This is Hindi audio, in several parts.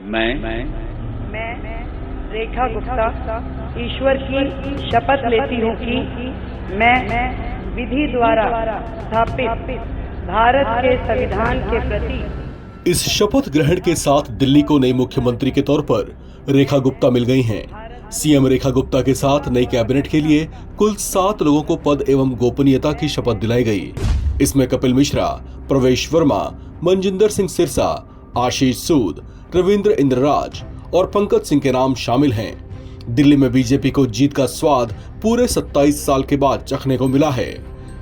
मैं रेखा गुप्ता ईश्वर की शपथ लेती हूँ कि मैं विधि द्वारा स्थापित भारत के संविधान के प्रति। इस शपथ ग्रहण के साथ दिल्ली को नई मुख्यमंत्री के तौर पर रेखा गुप्ता मिल गई हैं। सीएम रेखा गुप्ता के साथ नई कैबिनेट के लिए कुल 7 लोगों को पद एवं गोपनीयता की शपथ दिलाई गई। इसमें कपिल मिश्रा, प्रवेश वर्मा, मनजिंदर सिंह सिरसा, आशीष सूद, रविंद्र इंद्रराज और पंकज सिंह के नाम शामिल हैं। दिल्ली में बीजेपी को जीत का स्वाद पूरे 27 साल के बाद चखने को मिला है।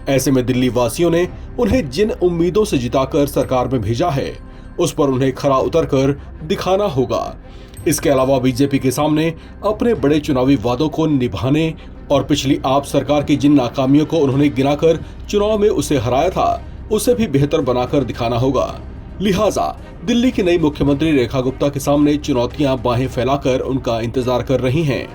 ऐसे में दिल्ली वासियों ने उन्हें जिन उम्मीदों से जिताकर सरकार में भेजा है, उस पर उन्हें खरा उतरकर दिखाना होगा। इसके अलावा बीजेपी के सामने अपने बड़े चुनावी वादों को निभाने और पिछली आप सरकार की जिन नाकामियों को उन्होंने गिनाकर चुनाव में उसे हराया था, उसे भी बेहतर बनाकर दिखाना होगा। लिहाजा दिल्ली की नई मुख्यमंत्री रेखा गुप्ता के सामने चुनौतियां बाहें फैलाकर उनका इंतजार कर रही हैं।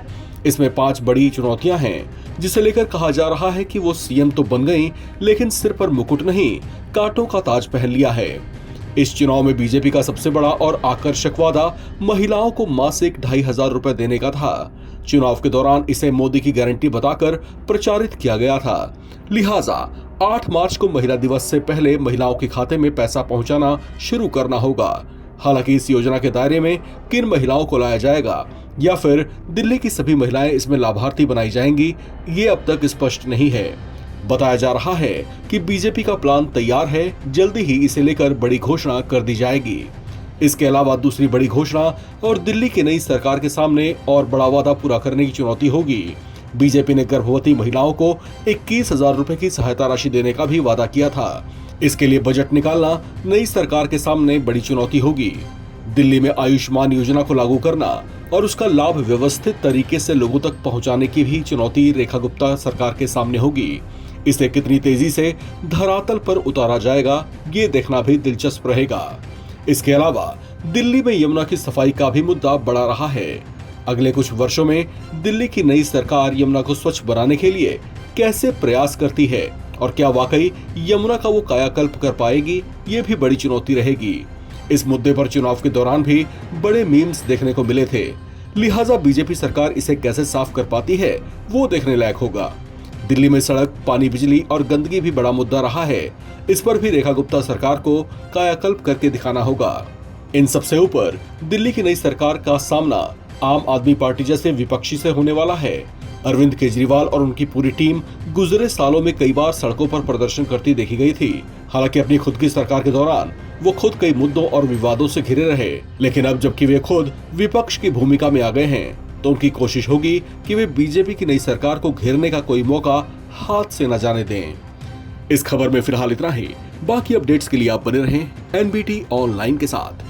इसमें 5 बड़ी चुनौतियां हैं, जिसे लेकर कहा जा रहा है कि वो सीएम तो बन गई, लेकिन सिर पर मुकुट नहीं, कांटों का ताज पहन लिया है। इस चुनाव में बीजेपी का सबसे बड़ा और आकर्षक वादा महिलाओं को मासिक 2,500 रुपए देने का था। चुनाव के दौरान इसे मोदी की गारंटी बताकर प्रचारित किया गया था। लिहाजा 8 मार्च को महिला दिवस से पहले महिलाओं के खाते में पैसा पहुंचाना शुरू करना होगा। हालांकि इस योजना के दायरे में किन महिलाओं को लाया जाएगा या फिर दिल्ली की सभी महिलाएं इसमें लाभार्थी बनाई जाएंगी, ये अब तक स्पष्ट नहीं है। बताया जा रहा है कि बीजेपी का प्लान तैयार है, जल्दी ही इसे लेकर बड़ी घोषणा कर दी जाएगी। इसके अलावा दूसरी बड़ी घोषणा और दिल्ली की नई सरकार के सामने और बड़ा वादा पूरा करने की चुनौती होगी। बीजेपी ने गर्भवती महिलाओं को 21,000 रुपए की सहायता राशि देने का भी वादा किया था। इसके लिए बजट निकालना नई सरकार के सामने बड़ी चुनौती होगी। दिल्ली में आयुष्मान योजना को लागू करना और उसका लाभ व्यवस्थित तरीके से लोगों तक पहुंचाने की भी चुनौती रेखा गुप्ता सरकार के सामने होगी। इसे कितनी तेजी से धरातल पर उतारा जाएगा, ये देखना भी दिलचस्प रहेगा। इसके अलावा दिल्ली में यमुना की सफाई का भी मुद्दा बड़ा रहा है। अगले कुछ वर्षों में दिल्ली की नई सरकार यमुना को स्वच्छ बनाने के लिए कैसे प्रयास करती है और क्या वाकई यमुना का वो कायाकल्प कर पाएगी, ये भी बड़ी चुनौती रहेगी। इस मुद्दे पर चुनाव के दौरान भी बड़े मीम्स देखने को मिले थे। लिहाजा बीजेपी सरकार इसे कैसे साफ कर पाती है, वो देखने लायक होगा। दिल्ली में सड़क, पानी, बिजली और गंदगी भी बड़ा मुद्दा रहा है। इस पर भी रेखा गुप्ता सरकार को कायाकल्प करके दिखाना होगा। इन सबसे ऊपर दिल्ली की नई सरकार का सामना आम आदमी पार्टी जैसे विपक्षी से होने वाला है। अरविंद केजरीवाल और उनकी पूरी टीम गुजरे सालों में कई बार सड़कों पर प्रदर्शन करती देखी गई थी। हालांकि अपनी खुद की सरकार के दौरान वो खुद कई मुद्दों और विवादों से घिरे रहे, लेकिन अब जबकि वे खुद विपक्ष की भूमिका में आ गए हैं, तो उनकी कोशिश होगी कि वे बीजेपी की नई सरकार को घेरने का कोई मौका हाथ से न जाने दें। इस खबर में फिलहाल इतना ही। बाकी अपडेट्स के लिए आप बने रहें एनबीटी ऑनलाइन के साथ।